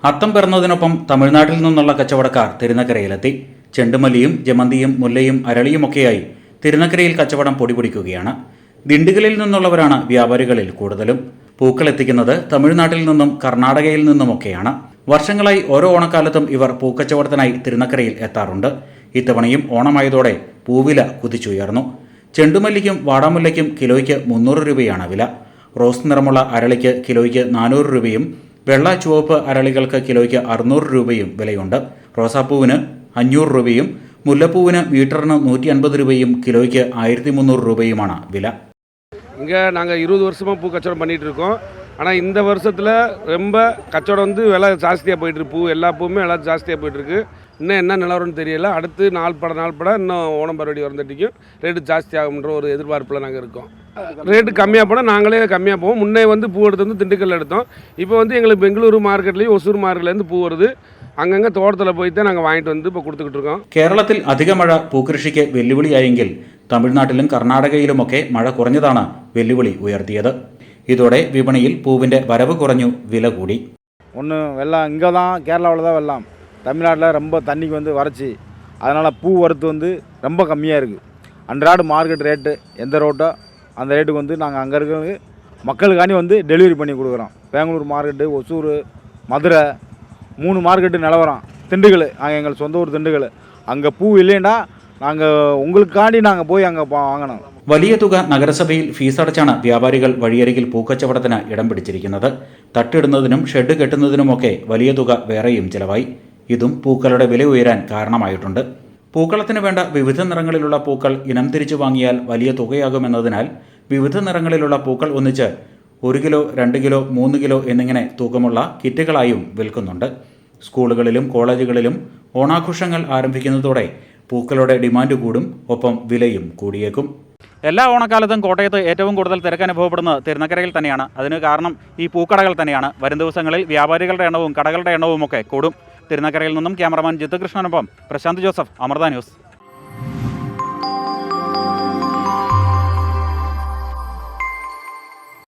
അത്തം പിറന്നതിനൊപ്പം തമിഴ്നാട്ടിൽ നിന്നുള്ള കച്ചവടക്കാർ തിരുനക്കരയിലെത്തി. ചെണ്ടുമല്ലിയും ജമന്തിയും മുല്ലയും അരളിയുമൊക്കെയായി തിരുനക്കരയിൽ കച്ചവടം പൊടിപൊടിക്കുകയാണ്. ദിണ്ടുകളിൽ നിന്നുള്ളവരാണ് വ്യാപാരികളിൽ കൂടുതലും. പൂക്കൾ എത്തിക്കുന്നത് തമിഴ്നാട്ടിൽ നിന്നും കർണാടകയിൽ നിന്നുമൊക്കെയാണ്. വർഷങ്ങളായി ഓരോ ഓണക്കാലത്തും ഇവർ പൂക്കച്ചവടത്തിനായി തിരുനക്കരയിൽ എത്താറുണ്ട്. ഇത്തവണയും ഓണമായതോടെ പൂവില കുതിച്ചുയർന്നു. ചെണ്ടുമല്ലിക്കും വാടാമുല്ലയ്ക്കും കിലോയ്ക്ക് 300 രൂപയാണ് വില. റോസ് നിറമുള്ള അരളിക്ക് കിലോയ്ക്ക് 400 രൂപയും വെള്ള ചുവപ്പ് അരളികൾക്ക് കിലോയ്ക്ക് 600 രൂപയും വിലയുണ്ട്. റോസാപ്പൂവിന് 500 രൂപയും മുല്ലപ്പൂവിന് മീറ്ററിന് 150 രൂപയും കിലോയ്ക്ക് 1300 രൂപയുമാണ് വില. இங்கே நாங்கள் 20 வருஷமாக பூ கச்சவடம் பண்ணிகிட்டு இருக்கோம். ஆனால் இந்த வருஷத்தில் ரொம்ப கச்சவடம் வந்து விலை ஜாஸ்தியாக போயிட்டுருக்கு. பூ எல்லா பூவுமே விலை ஜாஸ்தியாக போயிட்டுருக்கு. இன்னும் என்ன நிலவரம்னு தெரியல. அடுத்து நாள் பட இன்னும் ஓணம் பருவடி வரந்தட்டிக்கும் ரேட்டு ஜாஸ்தி ஆகும்ன்ற ஒரு எதிர்பார்ப்பில் நாங்கள் இருக்கோம். ரேட்டு கம்மியாக போனால் நாங்களே கம்மியாக போவோம். முன்னே வந்து பூ எடுத்து வந்து திண்டுக்கல் எடுத்தோம். இப்போ வந்து எங்களுக்கு பெங்களூரு மார்க்கெட்லேயும் ஒசூர் மார்க்கெட்லேருந்து பூ வருது. അങ്ങങ്ങ തോട്ടത്തിൽ പോയി തന്നെ ഞങ്ങൾ വാങ്ങിട്ട് വന്ന് ഇപ്പോൾ കൊടുത്തിട്ടിരിക്കോം. കേരളത്തിൽ അധിക മഴ പൂക്കൃഷിക്ക് വെല്ലുവിളിയായെങ്കിൽ തമിഴ്നാട്ടിലും കർണാടകയിലുമൊക്കെ മഴ കുറഞ്ഞതാണ് വെല്ലുവിളി ഉയർത്തിയത്. ഇതോടെ വിപണിയിൽ പൂവിന്റെ വരവ് കുറഞ്ഞു, വില കൂടി. ஒன்று வெள்ளம் இங்கே தான் கேரளாவில் தான் வெள்ளம். தமிழ்நாட்டில் ரொம்ப தண்ணிக்கு வந்து வறட்சி. அதனால் பூ வரத்து வந்து ரொம்ப கம்மியாக இருக்குது. அன்றாட மார்க்கெட் ரேட்டு எந்த ரோட்டோ அந்த ரேட்டுக்கு வந்து நாங்கள் அங்கே இருக்கிற மக்களுக்காண்டி வந்து டெலிவரி பண்ணி கொடுக்குறோம். பெங்களூர் மார்க்கெட்டு, ஒசூர், மதுரை 3 மார்க்கெட்டு நிலவரம். திண்டுக்கல் அங்கே எங்கள் சொந்த ஊர் திண்டுக்கல். அங்கே பூ இல்லைன்னா நாங்கள் உங்களுக்காண்டி நாங்கள் போய் அங்கே വാങ്ങണം. വലിയ തുക നഗരസഭയിൽ ഫീസടച്ചാണ് വ്യാപാരികൾ വഴിയരികിൽ പൂക്കച്ചവടത്തിന് ഇടം പിടിച്ചിരിക്കുന്നത്. തട്ടിടുന്നതിനും ഷെഡ് കെട്ടുന്നതിനുമൊക്കെ വലിയ തുക വേറെയും ചിലവായി. ഇതും പൂക്കളുടെ വില ഉയരാൻ കാരണമായിട്ടുണ്ട്. പൂക്കളത്തിന് വേണ്ട വിവിധ നിറങ്ങളിലുള്ള പൂക്കൾ ഇനം തിരിച്ചു വാങ്ങിയാൽ വലിയ തുകയാകുമെന്നതിനാൽ വിവിധ നിറങ്ങളിലുള്ള പൂക്കൾ ഒന്നിച്ച് 1 കിലോ, 2 കിലോ, 3 കിലോ എന്നിങ്ങനെ തൂക്കമുള്ള കിറ്റുകളായും വിൽക്കുന്നുണ്ട്. സ്കൂളുകളിലും കോളേജുകളിലും ഓണാഘോഷങ്ങൾ ആരംഭിക്കുന്നതോടെ പൂക്കളുടെ ഡിമാൻഡ് കൂടും, ഒപ്പം വിലയും കൂടിയേക്കും. എല്ലാ ഓണക്കാലത്തും കോട്ടയത്ത് ഏറ്റവും കൂടുതൽ തിരക്ക് അനുഭവപ്പെടുന്നത് തിരുനക്കരയിൽ തന്നെയാണ്. അതിന് കാരണം ഈ പൂക്കടകൾ തന്നെയാണ്. വരും ദിവസങ്ങളിൽ വ്യാപാരികളുടെ എണ്ണവും കടകളുടെ എണ്ണവും ഒക്കെ കൂടും. തിരുനക്കരയിൽ നിന്നും ക്യാമറമാൻ ജിത്തുകൃഷ്ണനൊപ്പം പ്രശാന്ത് ജോസഫ്, അമൃത ന്യൂസ്.